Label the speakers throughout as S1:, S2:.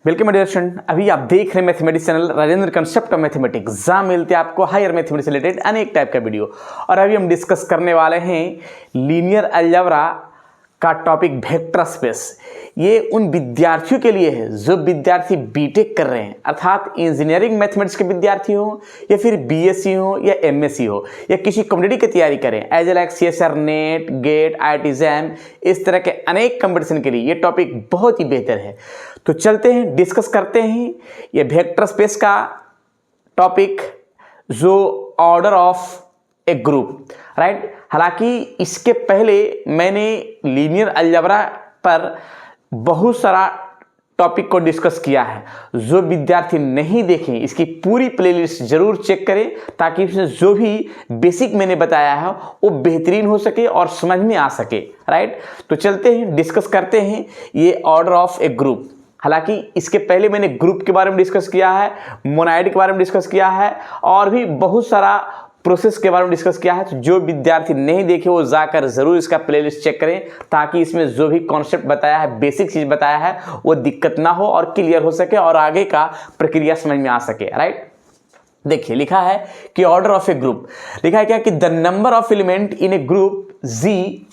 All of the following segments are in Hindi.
S1: Welcome my dear student. अभी आप देख रहे हैं mathematics channel Rajendra concept of mathematics, जहाँ मिलते हैं आपको हायर मैथमेटिक्स से रिलेटेड अनेक टाइप का वीडियो। और अभी हम डिस्कस करने वाले हैं लीनियर अलजेब्रा का टॉपिक वेक्टर स्पेस। ये उन विद्यार्थियों के लिए है जो विद्यार्थी बीटेक कर रहे हैं, अर्थात इंजीनियरिंग मैथमेटिक्स के विद्यार्थी हो या फिर बीएससी हो या एमएससी हो या किसी कॉम्पिटिटिव की तैयारी करें, as like CSR, NET, GATE, IIT JAM, इस तरह के अनेक कंपटीशन के लिए ये टॉपिक बहुत ही बेहतर है। तो चलते हैं, डिस्कस करते हैं ये वेक्टर स्पेस का टॉपिक, जो order of a group, right. हालांकि इसके पहले मैंने लीनियर अलजेब्रा पर बहुत सारा टॉपिक को डिस्कस किया है। जो विद्यार्थी नहीं देखें, इसकी पूरी प्लेलिस्ट जरूर चेक करें, ताकि इसमें जो भी बेसिक मैंने बताया है वो बेहतरीन हो सके और समझ में आ सके, राइट। तो चलते हैं, डिस्कस करते हैं ये ऑर्डर ऑफ ए ग्रुप। हालांकि इसके पहले मैंने ग्रुप के बारे में डिस्कस किया है, मोनाइड के बारे में डिस्कस किया है और भी बहुत सारा प्रोसेस के बारे में डिस्कस किया है। तो जो विद्यार्थी नहीं देखे वो जाकर जरूर इसका प्लेलिस्ट चेक करें, ताकि इसमें जो भी कॉन्सेप्ट बताया है, बेसिक चीज बताया है, वो दिक्कत ना हो और क्लियर हो सके और आगे का प्रक्रिया समझ में आ सके, राइट। देखिए, लिखा है कि ऑर्डर ऑफ ए ग्रुप, लिखा है क्या कि the number of element in a group G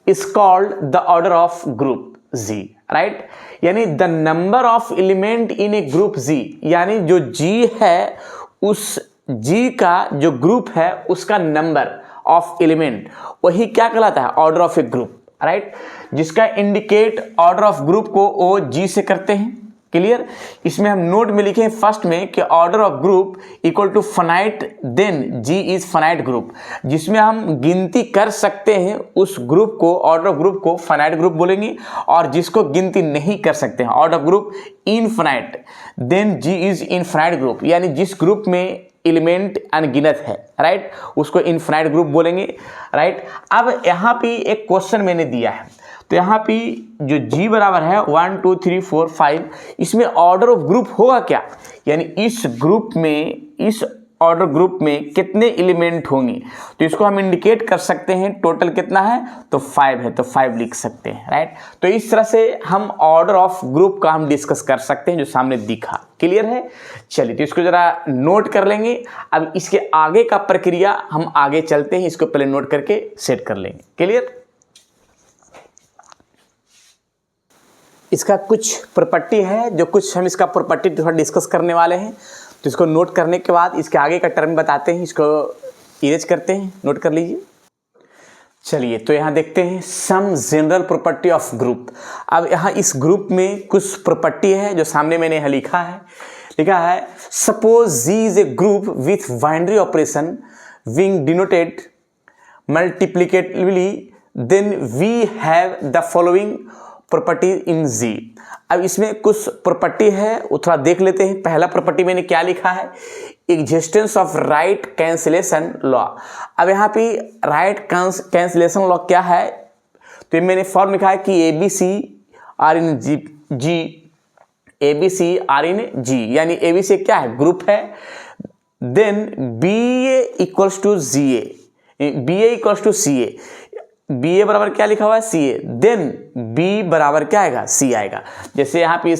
S1: is called the order of group G, right. यानी the number of element in a group G, यानी जो जी है उस जी का जो ग्रुप है उसका नंबर ऑफ एलिमेंट, वही क्या कहलाता है? Order of a group, right. जिसका इंडिकेट ऑर्डर ऑफ ग्रुप को ओ जी से करते हैं। क्लियर। इसमें हम नोट में लिखे फर्स्ट में कि order of group equal to finite, then G is finite group. जिसमें हम गिनती कर सकते हैं उस ग्रुप को, ऑर्डर ऑफ ग्रुप को फाइनाइट ग्रुप बोलेंगे, और जिसको गिनती नहीं कर सकते हैं, order of group infinite, then G is infinite group. यानी जिस ग्रुप में एलिमेंट अनगिनत है, राइट, उसको इनफाइनाइट ग्रुप बोलेंगे, राइट। अब यहाँ पे एक क्वेश्चन मैंने दिया है, तो यहाँ पे जो G बराबर है 1 2 3 4 5, इसमें ऑर्डर ऑफ ग्रुप होगा क्या? यानी इस ग्रुप में, इस ऑर्डर ग्रुप में कितने एलिमेंट होंगे, तो इसको हम इंडिकेट कर सकते हैं। टोटल कितना है? तो 5 है, तो 5 लिख सकते हैं, राइट। तो इस तरह से हम ऑर्डर ऑफ ग्रुप का हम डिस्कस कर सकते हैं, जो सामने दिखा। क्लियर है? चलिए, तो इसको जरा नोट कर लेंगे। अब इसके आगे का प्रक्रिया हम आगे चलते हैं, इसको पहले नोट करके सेट कर लेंगे। क्लियर। इसका कुछ प्रॉपर्टी है, जो कुछ हम इसका प्रॉपर्टी थोड़ा डिस्कस करने वाले हैं। तो इसको नोट करने के बाद इसके आगे का टर्म बताते हैं, इसको इरेज करते हैं, नोट कर लीजिए। चलिए, तो यहाँ देखते हैं some general property of group. अब यहाँ इस ग्रुप में कुछ प्रॉपर्टी है जो सामने मैंने यहाँ लिखा है suppose G is a group with binary operation being denoted multiplicatively, then we have the following property in G. अब इसमें कुछ प्रॉपर्टी है, वो थोड़ा देख लेते हैं। पहला प्रॉपर्टी मैंने क्या लिखा है? Existence of right cancellation law. अब यहाँ पे राइट कैंसिलेशन लॉ क्या है? तो मैंने फॉर्म लिखा है कि a b c are in G, a b c are in G, यानी ए बी सी क्या है? ग्रुप है। Then b a equals to g a, b a equals to c a, b a बराबर क्या लिखा हुआ है? सी ए। देन बी बराबर क्या आएगा? सी आएगा। जैसे यहाँ पे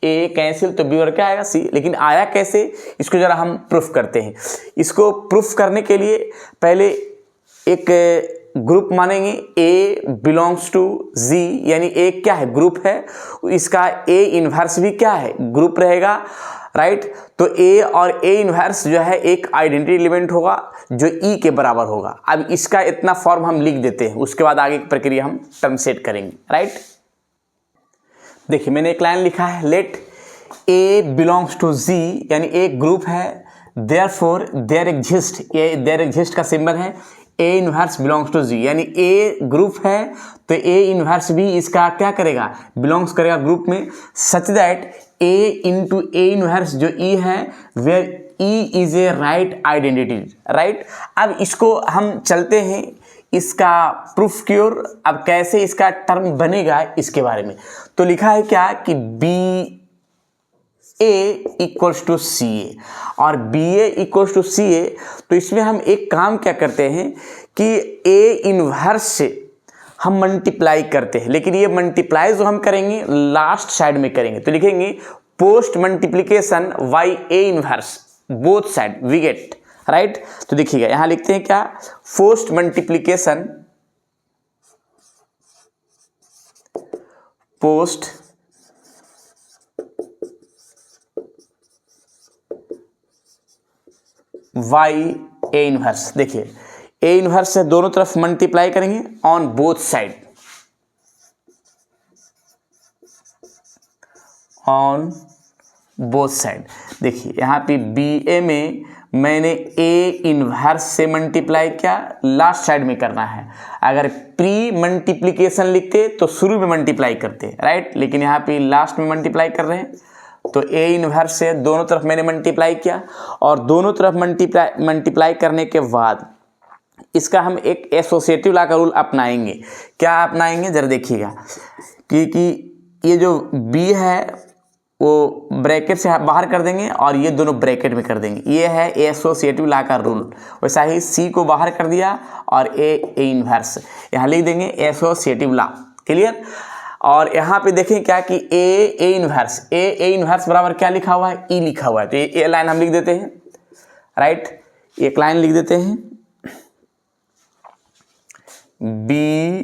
S1: ए कैंसिल, तो बी बराबर क्या आएगा? सी। लेकिन आया कैसे, इसको जरा हम प्रूफ करते हैं। इसको प्रूफ करने के लिए पहले एक ग्रुप मानेंगे, ए बिलोंग्स टू जी, यानी ए क्या है? ग्रुप है। इसका ए इनवर्स भी क्या है? ग्रुप रहेगा, राइट। तो ए और ए इनवर्स जो है एक आइडेंटिटी एलिमेंट होगा जो ई के बराबर होगा। अब इसका इतना फॉर्म हम लिख देते हैं, उसके बाद आगे की प्रक्रिया हम टर्म सेट करेंगे, राइट। देखिए, मैंने एक लाइन लिखा है, late a belongs to G, यानी एक ग्रुप है, देयरफॉर देयर एग्जिस्ट, ये देयर एग्जिस्ट का सिंबल है, ए इनवर्स बिलोंग्स टू जी, यानी ए ग्रुप है तो ए इनवर्स भी इसका क्या करेगा? बिलोंग्स करेगा ग्रुप में, such that a into a inverse जो ई है, where e is a right identity, right. अब इसको हम चलते हैं इसका प्रूफ की ओर। अब कैसे इसका टर्म बनेगा इसके बारे में। तो लिखा है क्या कि B a equals to c ए, और B a equals to c ए। तो इसमें हम एक काम क्या करते हैं कि ए इनवर्स से हम मल्टीप्लाई करते हैं, लेकिन ये मल्टीप्लाई जो हम करेंगे लास्ट साइड में करेंगे, तो लिखेंगे post multiplication by a inverse both side we get, right. तो देखिएगा यहां लिखते हैं क्या, post multiplication post by a inverse. देखिए ए इनवर्स से दोनों तरफ मल्टीप्लाई करेंगे on both side, on both side. देखिए यहाँ पे बी ए में मैंने ए इनवर्स से मल्टीप्लाई किया, लास्ट साइड में करना है। अगर प्री मल्टीप्लिकेशन लिखते तो शुरू में मल्टीप्लाई करते, राइट, लेकिन यहाँ पे लास्ट में मल्टीप्लाई कर रहे हैं, तो ए इनवर्स से दोनों तरफ मैंने मल्टीप्लाई किया, और दोनों तरफ मल्टीप्लाई करने के बाद इसका हम एक एसोसिएटिव लॉ का रूल अपनाएंगे। क्या अपनाएंगे जरा देखिएगा कि ये जो बी है वो ब्रैकेट से बाहर कर देंगे और ये दोनों ब्रैकेट में कर देंगे, ये है एसोसिएटिव लॉ का रूल। वैसा ही सी को बाहर कर दिया और ए इनवर्स यहाँ लिख देंगे एसोसिएटिव लॉ, क्लियर। और यहाँ पे देखें क्या कि ए इनवर्स बराबर क्या लिखा हुआ है, ई लिखा हुआ है, तो ये लाइन हम लिख देते हैं, राइट, एक लाइन लिख देते हैं, बी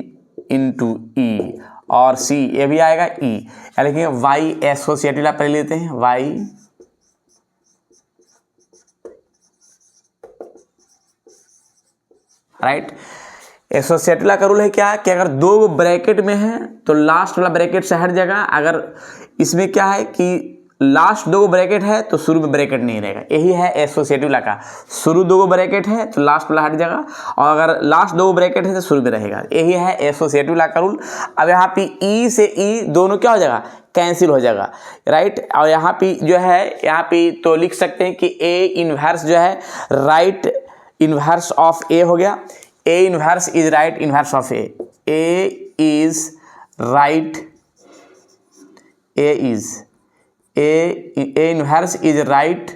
S1: इंटू ई और सी ये भी आएगा ई, या लिखेंगे वाई एसोसिएटिव लॉ पहले लेते हैं, वाई राइट। एसोसिएटिव लॉ का रूल है क्या कि अगर दो ब्रैकेट में है तो लास्ट वाला ब्रैकेट से हट जाएगा, अगर इसमें क्या है कि लास्ट दो ब्रैकेट है तो शुरू में ब्रैकेट नहीं रहेगा, यही है एसोसिएटिव लॉ का। शुरू दो ब्रैकेट है तो लास्ट वाला हट जाएगा, और अगर लास्ट दो ब्रैकेट है तो शुरू में रहेगा, यही है एसोसिएटिव लॉ का रूल। अब यहाँ पे ई से ई दोनों क्या हो जाएगा, कैंसिल हो जाएगा, राइट। और यहाँ पे जो है यहाँ पे तो लिख सकते हैं कि ए इनवर्स जो है राइट इनवर्स ऑफ ए हो गया, ए inverse is right inverse of a, A is right, a inverse is right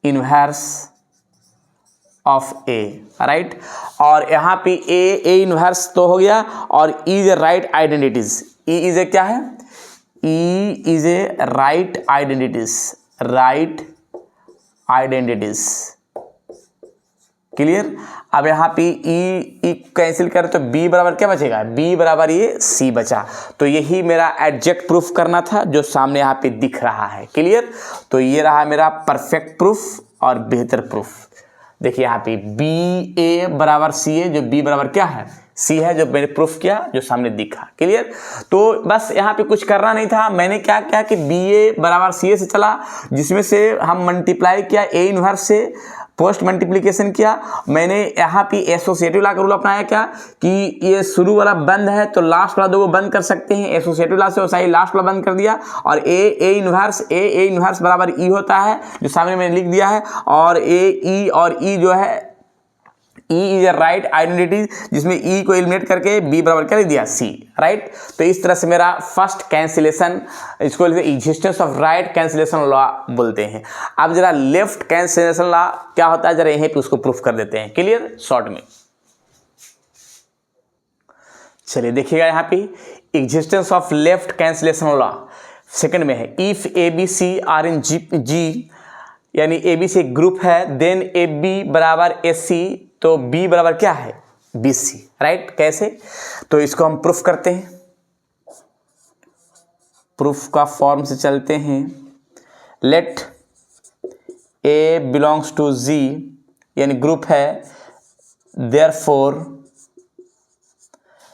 S1: inverse of a, right. और यहाँ पे ए इनवर्स तो हो गया, और is a right identities, E is ए क्या है, ई is a right identities, clear. अब यहाँ पे ई कैंसिल करें तो बी बराबर क्या बचेगा, बी बराबर ये सी बचा, तो यही मेरा एग्जैक्ट प्रूफ करना था जो सामने यहाँ पे दिख रहा है, क्लियर। तो ये रहा मेरा परफेक्ट प्रूफ और बेहतर प्रूफ। देखिए यहाँ पे बी ए बराबर सी है, जो बी बराबर क्या है, सी है, जो मैंने प्रूफ किया जो सामने दिखा, क्लियर। तो बस यहाँ पे कुछ करना नहीं था, मैंने क्या किया कि बी ए बराबर सी ए से चला, जिसमें से हम मल्टीप्लाई किया ए इनवर्स से, पोस्ट मल्टीप्लिकेशन किया। मैंने यहाँ पे एसोसिएटिव लॉ का रूल अपनाया क्या कि ये शुरू वाला बंद है तो लास्ट वाला दो को बंद कर सकते हैं, एसोसिएटिव लॉ से वैसा ही लास्ट वाला बंद कर दिया, और ए इनवर्स बराबर ई होता है जो सामने मैंने लिख दिया है, और ए ई और ई जो है ई इज ए राइट आइडेंटिटी, जिसमें ई को एलिमिनेट करके बी बराबर क्या लिख दिया, सी, राइट। तो इस तरह से मेरा फर्स्ट कैंसिलेशन, इसको existence of right cancellation law बोलते हैं। अब जरा लेफ्ट कैंसिलेशन लॉ क्या होता है जरा यहीं पे उसको प्रूफ कर देते हैं, क्लियर, शॉर्ट में। चलिए देखिएगा यहाँ पे existence of left cancellation law second में है, if a b c are in G, यानी ए बी सी एक ग्रुप है, देन ए बी बराबर ए सी, तो बी बराबर क्या है, बी सी, राइट। कैसे, तो इसको हम प्रूफ करते हैं, प्रूफ का फॉर्म से चलते हैं। Let a belongs to G, यानी ग्रुप है, therefore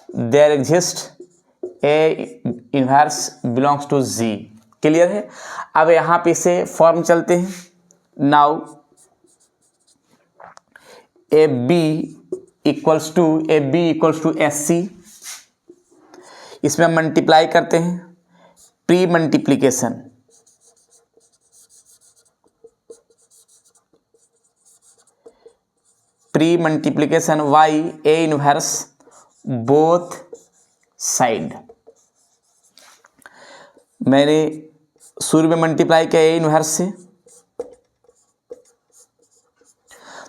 S1: there exist a inverse belongs to G, clear है। अब यहाँ पे से फॉर्म चलते हैं, now a b equals to S c, इसमें हम मल्टीप्लाई करते हैं, pre multiplication, by a inverse both side, मैंने शुरू में मल्टीप्लाई किया ए इनवर्स से,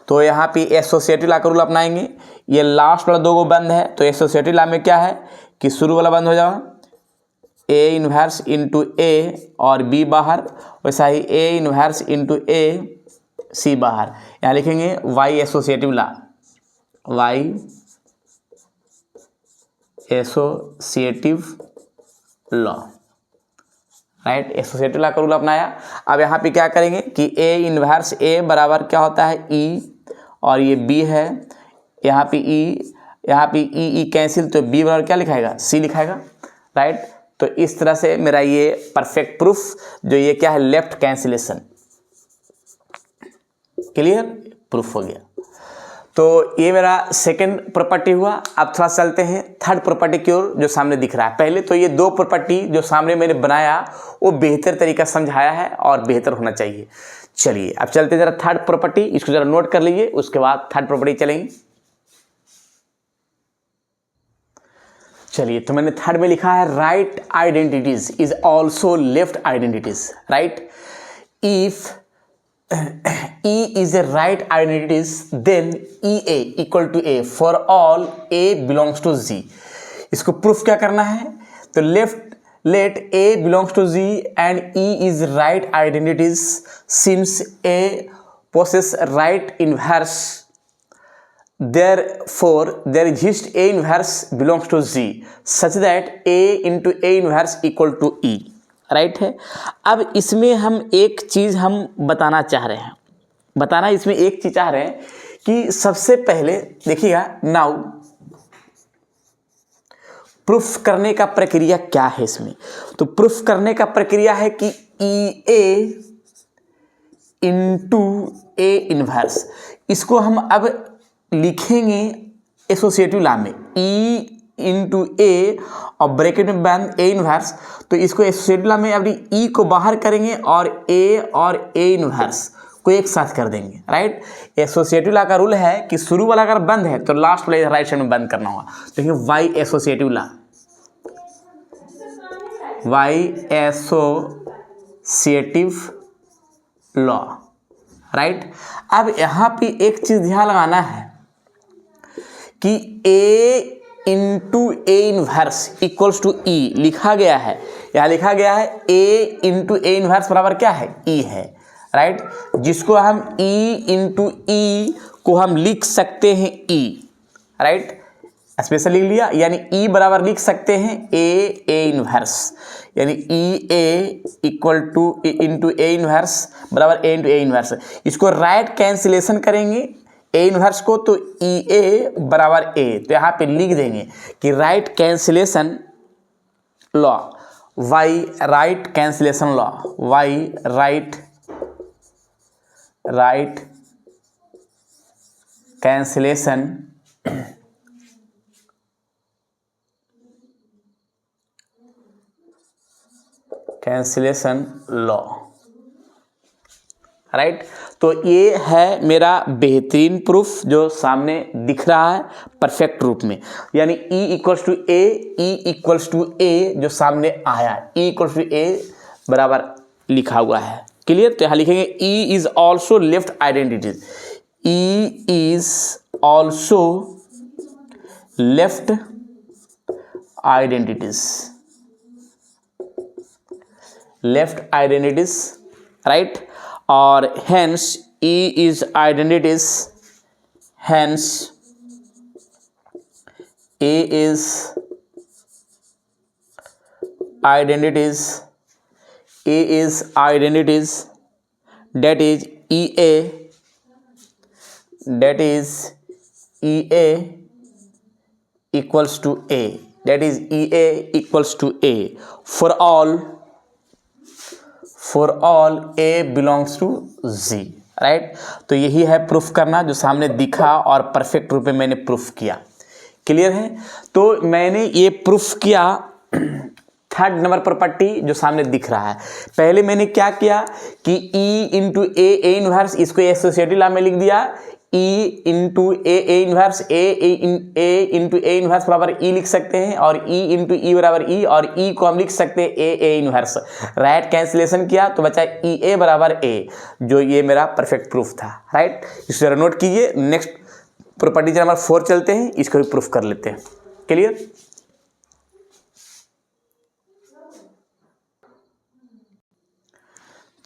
S1: तो यहाँ पे एसोसिएटिव लॉ का रूल अपनाएंगे, ये लास्ट वाला दो गो बंद है, तो एसोसिएटिव लॉ में क्या है कि शुरू वाला बंद हो जाएगा, ए इनवर्स इंटू ए और बी बाहर, वैसा ही ए इनवर्स इंटू ए सी बाहर। यहाँ लिखेंगे by associative law, by associative law, right. Associative law का रूल अपनाया। अब यहाँ पे क्या करेंगे कि ए इनवर्स ए बराबर क्या होता है ई, और ये बी है, यहाँ पे ई, यहाँ पे ई कैंसिल, तो बी बराबर क्या लिखाएगा सी लिखाएगा, राइट। तो इस तरह से मेरा ये परफेक्ट प्रूफ, जो ये क्या है लेफ्ट कैंसिलेशन, क्लियर प्रूफ हो गया। तो ये मेरा सेकंड प्रॉपर्टी हुआ। अब थोड़ा चलते हैं थर्ड प्रॉपर्टी की ओर, जो सामने दिख रहा है। पहले तो ये दो प्रॉपर्टी जो सामने मैंने बनाया वो बेहतर तरीका समझाया है और बेहतर होना चाहिए। चलिए अब चलते हैं जरा थर्ड प्रॉपर्टी, इसको जरा नोट कर लीजिए, उसके बाद थर्ड प्रॉपर्टी चलेंगे। चलिए तो मैंने थर्ड में लिखा है right identities is also left identities, right. If E is a right identities, then EA equal to A for all A belongs to Z। इसको प्रूफ क्या करना है, तो let A belongs to Z and E is right identities since A possess right inverse, therefore there exists A inverse belongs to Z such that A into A inverse equal to E, right है। अब इसमें हम एक चीज़ हम बताना चाह रहे हैं, बताना इसमें एक चीज़ चाह रहे हैं कि सबसे पहले देखिएगा नाउ प्रूफ करने का प्रक्रिया क्या है इसमें। तो प्रूफ करने का प्रक्रिया है कि ई ए इंटू ए इनवर्स, इसको हम अब लिखेंगे एसोसिएटिव लॉ में, ई इंटू ए और ब्रैकेट में बंद ए इनवर्स। तो इसको एसोसिएटिव लॉ में अभी ई को बाहर करेंगे और ए इनवर्स को एक साथ कर देंगे, राइट। एसोसिएटिव लॉ का रूल है कि शुरू वाला अगर बंद है तो लास्ट वाला राइट साइड में बंद करना होगा। देखिए by associative law, by associative law, right. अब यहाँ पे एक चीज ध्यान लगाना है कि a into a inverse equals to e लिखा गया है, यहाँ लिखा गया है ए इंटू ए इनवर्स बराबर क्या है ई है, राइट। जिसको हम ई इंटू ई को हम लिख सकते हैं ई, राइट, स्पेशल लिख लिया, यानी ई बराबर लिख सकते हैं ए इनवर्स, यानी e a equal to into a inverse बराबर ए इंटू ए इनवर्स। इसको राइट कैंसिलेशन करेंगे ए इनवर्स को, तो ई ए बराबर ए, तो यहाँ पे लिख देंगे कि right cancellation law, by right cancellation law, by right cancellation law, right. तो ये है मेरा बेहतरीन प्रूफ जो सामने दिख रहा है परफेक्ट रूप में, यानी E इक्वल्स टू ए जो सामने आया, E इक्वल्स टू ए बराबर लिखा हुआ है, क्लियर। तो यहाँ लिखेंगे E is also left identities, E is also left identities, right. और hence E is identities, hence A is identities, that is EA equals to A, that is EA equals to A for all A belongs to Z, right. तो यही है प्रूफ करना जो सामने दिखा और परफेक्ट रूप में मैंने प्रूफ किया, क्लियर है। तो मैंने ये प्रूफ किया थर्ड नंबर प्रॉपर्टी जो सामने दिख रहा है। पहले मैंने क्या किया कि E इंटू ए इनवर्स, इसको एसोसिएटिव लॉ में लिख दिया, E into a inverse, A into a inverse बराबर E लिख सकते हैं, और E इंटू ई बराबर E, और E को हम लिख सकते हैं ए इनवर्स। राइट कैंसिलेशन किया तो बचा ई ए बराबर ए, जो ये मेरा परफेक्ट प्रूफ था, राइट। इसे जरा नोट कीजिए। नेक्स्ट प्रॉपर्टी नंबर 4 चलते हैं, इसको भी प्रूफ कर लेते हैं। क्लियर?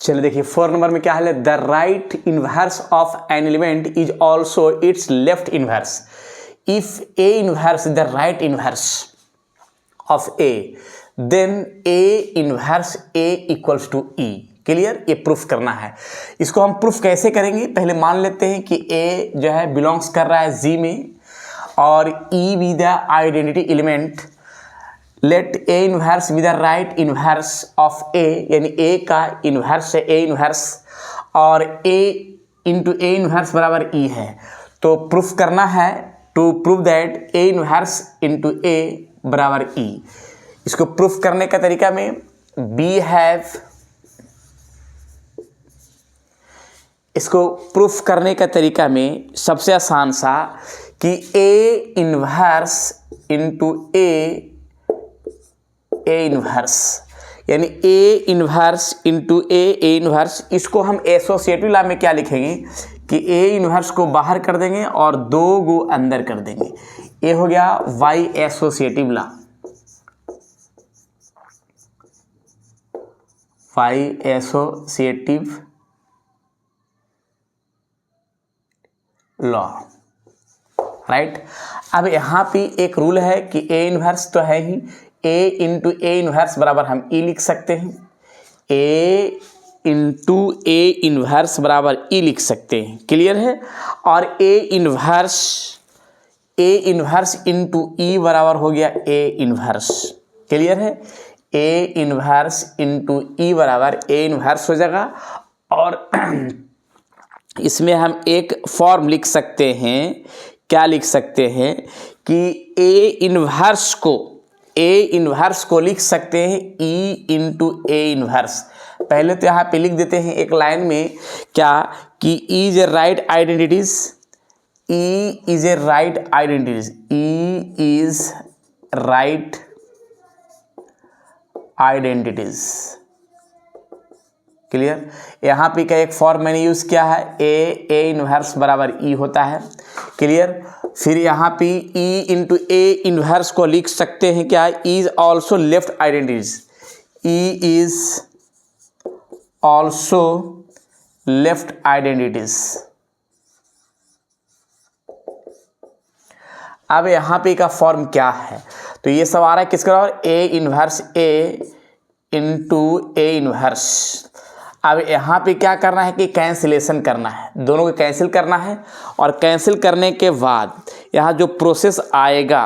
S1: चलिए देखिए 4 नंबर में क्या है, the right inverse of an element is also its left inverse if a inverse the right inverse of a then a inverse a equals to e. Clear? ये प्रूफ करना है। इसको हम प्रूफ कैसे करेंगे, पहले मान लेते हैं कि ए जो है बिलोंग्स कर रहा है जी में और e be the identity element, let a inverse be the right inverse of a, यानी ए का इनवर्स है ए इनवर्स और ए इंटू ए इनवर्स बराबर ई है। तो प्रूफ करना है, to prove that a inverse into a बराबर ई। इसको प्रूफ करने का तरीका में बी हैव, इसको प्रूफ करने का तरीका में सबसे आसान सा कि a inverse into a inverse, यानी a inverse into a inverse, इसको हम एसोसिएटिव लॉ में क्या लिखेंगे कि ए इनवर्स को बाहर कर देंगे और 2 को अंदर कर देंगे। ये हो गया by associative law, by associative law, right. अब यहाँ पे एक रूल है कि ए इनवर्स तो है ही, ए इंटू ए इनवर्स बराबर हम ई लिख सकते हैं, ए इंटू ए इनवर्स बराबर ई लिख सकते हैं। क्लियर है? और ए इनवर्स इंटू ई बराबर हो गया ए इनवर्स। क्लियर है? ए इनवर्स इंटू ई बराबर ए इनवर्स हो जाएगा। और इसमें हम एक फॉर्म लिख सकते हैं, क्या लिख सकते हैं कि ए इनवर्स को लिख सकते हैं ई इंटू ए इनवर्स। पहले तो यहाँ पे लिख देते हैं एक लाइन में क्या कि ई is a right identities, E is a right identities, E is right identities. Clear? यहाँ पे का एक फॉर्म मैंने यूज किया है, ए इनवर्स बराबर ई होता है। क्लियर? फिर यहाँ पे ई इंटू ए इनवर्स को लिख सकते हैं क्या, is also left identities, E is also left identities. अब यहाँ पे का फॉर्म क्या है, तो ये सब आ रहा है किसके बराबर, ए inverse A into a inverse. अब यहाँ पे क्या करना है कि कैंसिलेशन करना है, दोनों को कैंसिल करना है और कैंसिल करने के बाद यहाँ जो प्रोसेस आएगा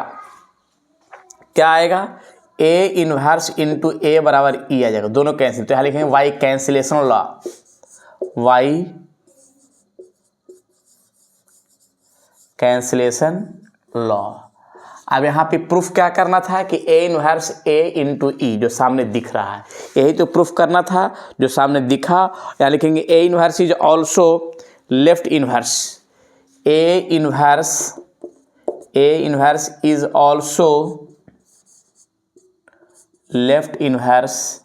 S1: क्या आएगा, ए इनवर्स इंटू ए बराबर ई आ जाएगा, दोनों कैंसिल। तो यहाँ लिखेंगे by cancellation law, by cancellation law. अब यहाँ पे प्रूफ क्या करना था कि ए इनवर्स ए इंटू ई जो सामने दिख रहा है, यही तो प्रूफ करना था जो सामने दिखा। यहाँ लिखेंगे a inverse is also left inverse, a inverse is also left inverse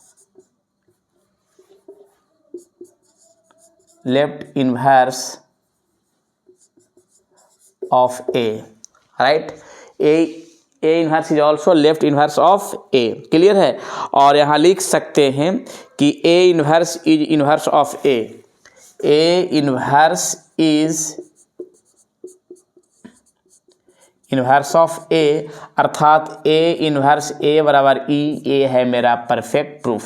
S1: of a, right. A inverse is also left inverse of a. Clear है? और यहाँ लिख सकते हैं कि a inverse is inverse of a, a inverse is inverse of a, अर्थात ए इनवर्स ए बराबर ई, ए है मेरा परफेक्ट प्रूफ।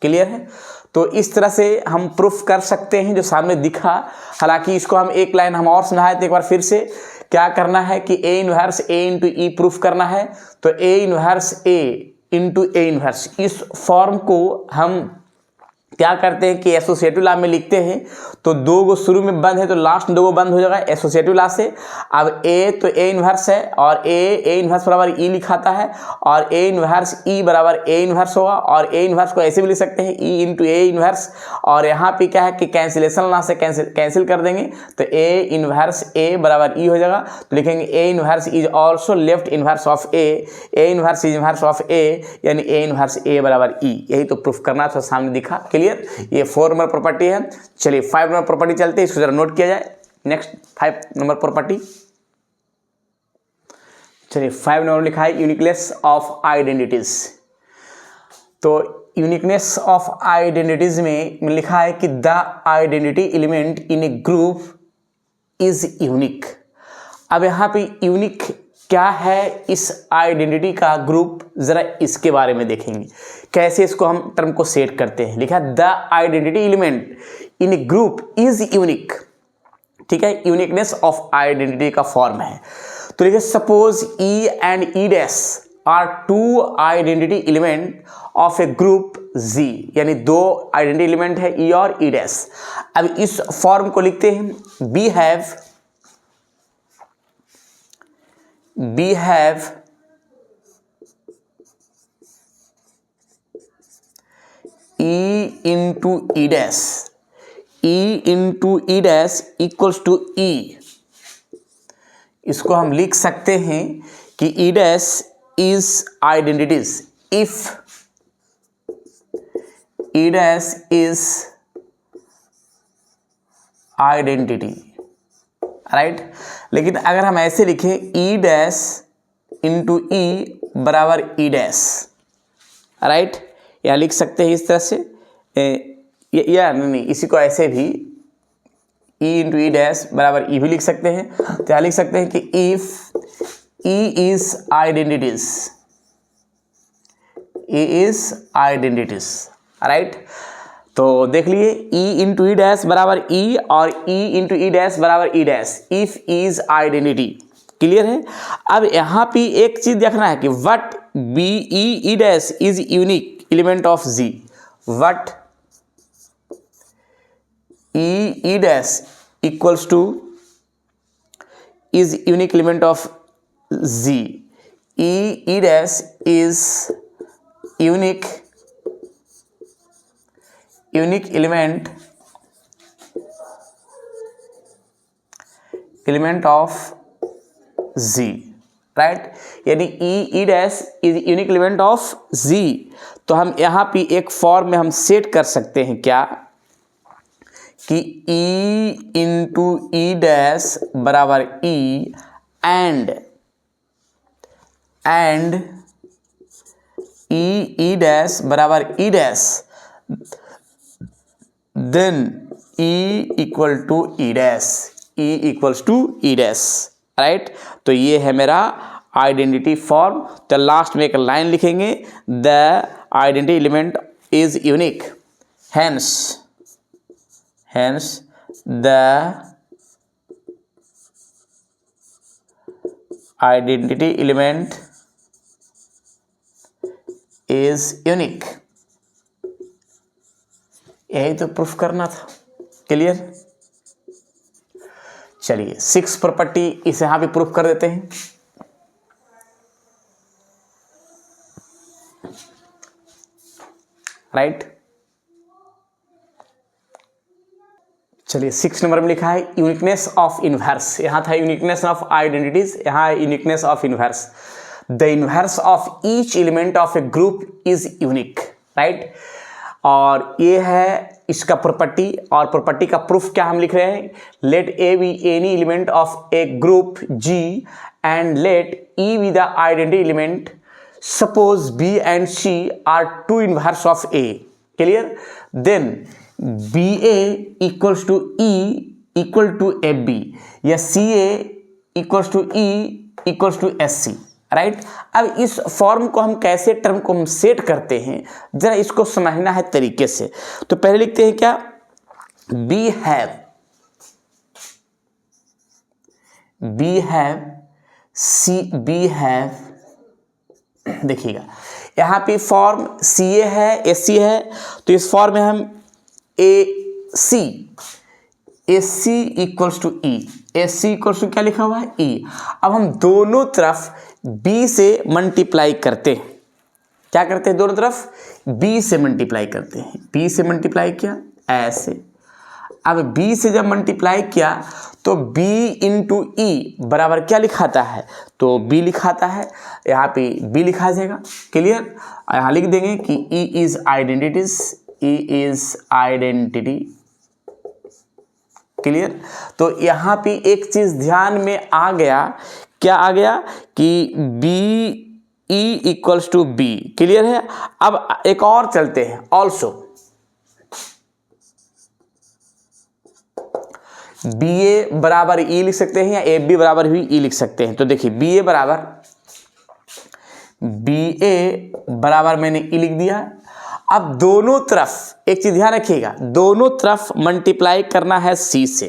S1: क्लियर है? तो इस तरह से हम प्रूफ कर सकते हैं जो सामने दिखा। हालांकि इसको हम एक लाइन हम और समझाए थे एक बार फिर से, क्या करना है कि a inverse A into E proof करना है। तो ए inverse A into a inverse, इस फॉर्म को हम क्या करते हैं कि एसोसिएटिव लॉ में लिखते हैं, तो 2 को शुरू में बंद है तो लास्ट 2 को बंद हो जाएगा एसोसिएटिव लॉ से। अब ए तो ए इनवर्स है और ए इनवर्स बराबर ई लिखाता है और ए इनवर्स ई बराबर ए इनवर्स होगा, और ए इनवर्स को ऐसे भी लिख सकते हैं ई इंटू ए इनवर्स। और यहाँ पे क्या है कि कैंसिलेशन लॉ से कैंसिल कर देंगे तो ए इनवर्स ए बराबर ई हो जाएगा। तो लिखेंगे a inverse is also left inverse of a inverse is inverse of a, यानी ए इनवर्स ए बराबर ई। यही तो प्रूफ करना था, सामने दिखा। क्लियर? ये 4 नंबर प्रॉपर्टी है। चलिए 5 नंबर प्रॉपर्टी चलते हैं, इसको जरा नोट किया जाए। नेक्स्ट 5 नंबर प्रॉपर्टी, चलिए 5 नंबर लिखा है यूनिकनेस ऑफ आइडेंटिटीज। तो यूनिकनेस ऑफ आइडेंटिटीज में लिखा है कि the identity element in a group is unique. अब यहाँ पे यूनिक क्या है इस आइडेंटिटी का ग्रुप, जरा इसके बारे में देखेंगे कैसे इसको हम टर्म को सेट करते हैं। लिखा है the identity element in a group is unique, ठीक है, यूनिकनेस ऑफ आइडेंटिटी का फॉर्म है। तो लिखिए suppose e and e dash are to identity element of a group G, यानी दो आइडेंटिटी एलिमेंट है ई और ई डैश। अब इस फॉर्म को लिखते हैं we have e into e dash, e into e dash equals to e. इसको हम लिख सकते हैं कि e dash is identities if e dash is identity, right. लेकिन अगर हम ऐसे लिखें ई डैश इंटू ई बराबर ई डैश, राइट, या लिख सकते हैं इस तरह से, या नहीं, इसी को ऐसे भी ई इंटू ई डैश बराबर ई भी लिख सकते हैं। तो यहाँ लिख सकते हैं कि if E is identities, E is identities, right. तो देख लिए ई इंटू ई डैश बराबर ई और ई इंटू ई डैश बराबर e dash if is identity, clear है। अब यहाँ पे एक चीज देखना है कि what be e dash is unique element of G, what e dash equals to is unique element of G, e dash is unique element of G, right, यानी e dash is unique element of G. तो हम यहाँ पे एक फॉर्म में हम सेट कर सकते हैं क्या कि ई इंटू ई डैश बराबर ई एंड ई डैश बराबर e dash, then e equal to e dash, e equals to e dash, right. तो ये है मेरा आइडेंटिटी फॉर्म। तो लास्ट में एक लाइन लिखेंगे the identity element is unique, hence the identity element is unique. यही तो प्रूफ करना था, क्लियर। चलिए 6 प्रॉपर्टी इसे यहां भी प्रूफ कर देते हैं। राइट, चलिए 6 नंबर में लिखा है यूनिकनेस ऑफ इनवर्स। यहां था यूनिकनेस ऑफ आइडेंटिटीज, यहां है uniqueness of inverse. The inverse of each element of a group is unique, right. और ये है इसका प्रॉपर्टी, और प्रॉपर्टी का प्रूफ क्या हम लिख रहे हैं, let a be any element of a group G and let e be the identity element, suppose b and c are two inverse of a, clear. Then b a equals to e equal to a b, या c a equals to e equals to S c, right. अब इस फॉर्म को हम कैसे टर्म को हम सेट करते हैं, जरा इसको समझना है तरीके से। तो पहले लिखते हैं क्या, बी हैव, देखिएगा यहाँ पे फॉर्म सी ए है, एस सी है, तो इस फॉर्म में हम a c equals to e, as c equals to क्या लिखा हुआ है, ई। अब हम दोनों तरफ b से मल्टीप्लाई करते हैं, क्या करते हैं, दोनों तरफ b से मल्टीप्लाई करते हैं। b से मल्टीप्लाई किया ऐसे, अब b से जब मल्टीप्लाई किया तो b इंटू ई बराबर क्या लिखाता है, तो b लिखाता है, यहाँ पे b लिखा जाएगा, क्लियर। यहाँ लिख देंगे कि e is identities, e is identity, clear. तो यहाँ पे एक चीज ध्यान में आ गया, क्या आ गया कि b e equals to b, clear है। अब एक और चलते हैं, ऑल्सो बी ए बराबर ई लिख सकते हैं या ए बी बराबर भी ई लिख सकते हैं। तो देखिए बी ए बराबर मैंने ई लिख दिया। अब दोनों तरफ एक चीज ध्यान रखिएगा, दोनों तरफ मल्टीप्लाई करना है सी से।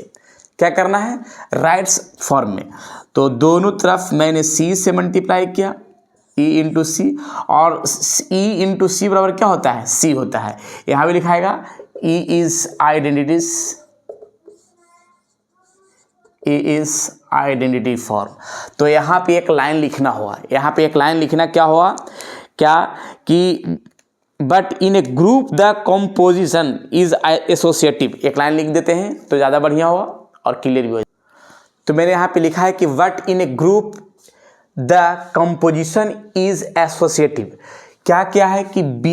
S1: क्या करना है, राइट्स फॉर्म में। तो दोनों तरफ मैंने सी से मल्टीप्लाई किया, ई इंटू सी, और ई इंटू सी बराबर क्या होता है, सी होता है। यहां भी लिखाएगा ई इज आइडेंटिटी फॉर्म। तो यहाँ पे एक लाइन लिखना हुआ, यहाँ पे एक लाइन लिखना क्या हुआ, क्या कि but in a group the composition is associative. एक लाइन लिख देते हैं तो ज़्यादा बढ़िया हुआ और क्लियर भी हो। तो मैंने यहाँ पे लिखा है कि but in a group the composition is associative. क्या क्या है कि B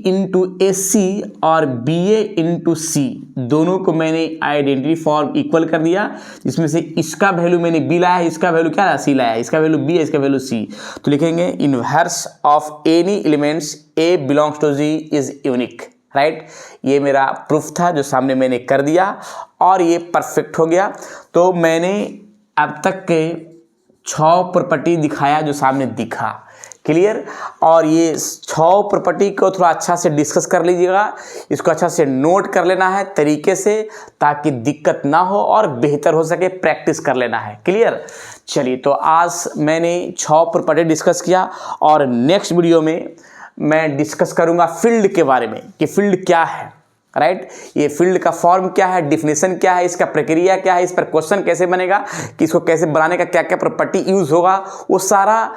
S1: इंटू ए सी और बी ए इंटू सी दोनों को मैंने आइडेंटिटी फॉर्म इक्वल कर दिया, जिसमें से इसका वैल्यू मैंने B लाया है, इसका वैल्यू क्या है, C लाया है, इसका वैल्यू B है, इसका वैल्यू C। तो लिखेंगे inverse of any elements A belongs to Z is unique, right. ये मेरा प्रूफ था जो सामने मैंने कर दिया और ये परफेक्ट हो गया। तो मैंने अब तक के 6 प्रॉपर्टी दिखाया जो सामने दिखा, क्लियर। और ये 6 प्रॉपर्टी को थोड़ा अच्छा से डिस्कस कर लीजिएगा, इसको अच्छा से नोट कर लेना है तरीके से, ताकि दिक्कत ना हो और बेहतर हो सके, प्रैक्टिस कर लेना है, क्लियर। चलिए, तो आज मैंने 6 प्रॉपर्टी डिस्कस किया और नेक्स्ट वीडियो में मैं डिस्कस करूंगा फील्ड के बारे में कि फील्ड क्या है, राइट। ये फील्ड का फॉर्म क्या है, डिफिनेशन क्या है, इसका प्रक्रिया क्या है, इस पर क्वेश्चन कैसे बनेगा, कि इसको कैसे बनाने का क्या क्या प्रॉपर्टी यूज होगा, वो सारा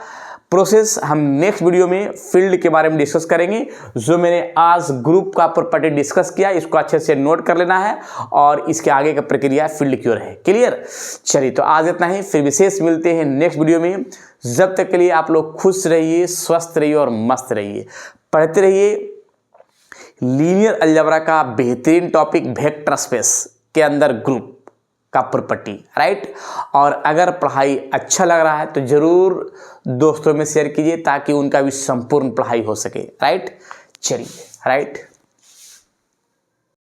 S1: प्रोसेस हम नेक्स्ट वीडियो में फील्ड के बारे में डिस्कस करेंगे। जो मैंने आज ग्रुप का प्रॉपर्टी डिस्कस किया, इसको अच्छे से नोट कर लेना है और इसके आगे का प्रक्रिया फील्ड की ओर है, क्लियर। चलिए, तो आज इतना ही, फिर विशेष मिलते हैं नेक्स्ट वीडियो में। जब तक के लिए आप लोग खुश रहिए, स्वस्थ रहिए और मस्त रहिए, पढ़ते रहिए। लीनियर अलजेब्रा का बेहतरीन टॉपिक वेक्टर स्पेस के अंदर ग्रुप का प्रॉपर्टी, राइट। और अगर पढ़ाई अच्छा लग रहा है तो जरूर दोस्तों में शेयर कीजिए, ताकि उनका भी संपूर्ण पढ़ाई हो सके, राइट। चलिए, राइट।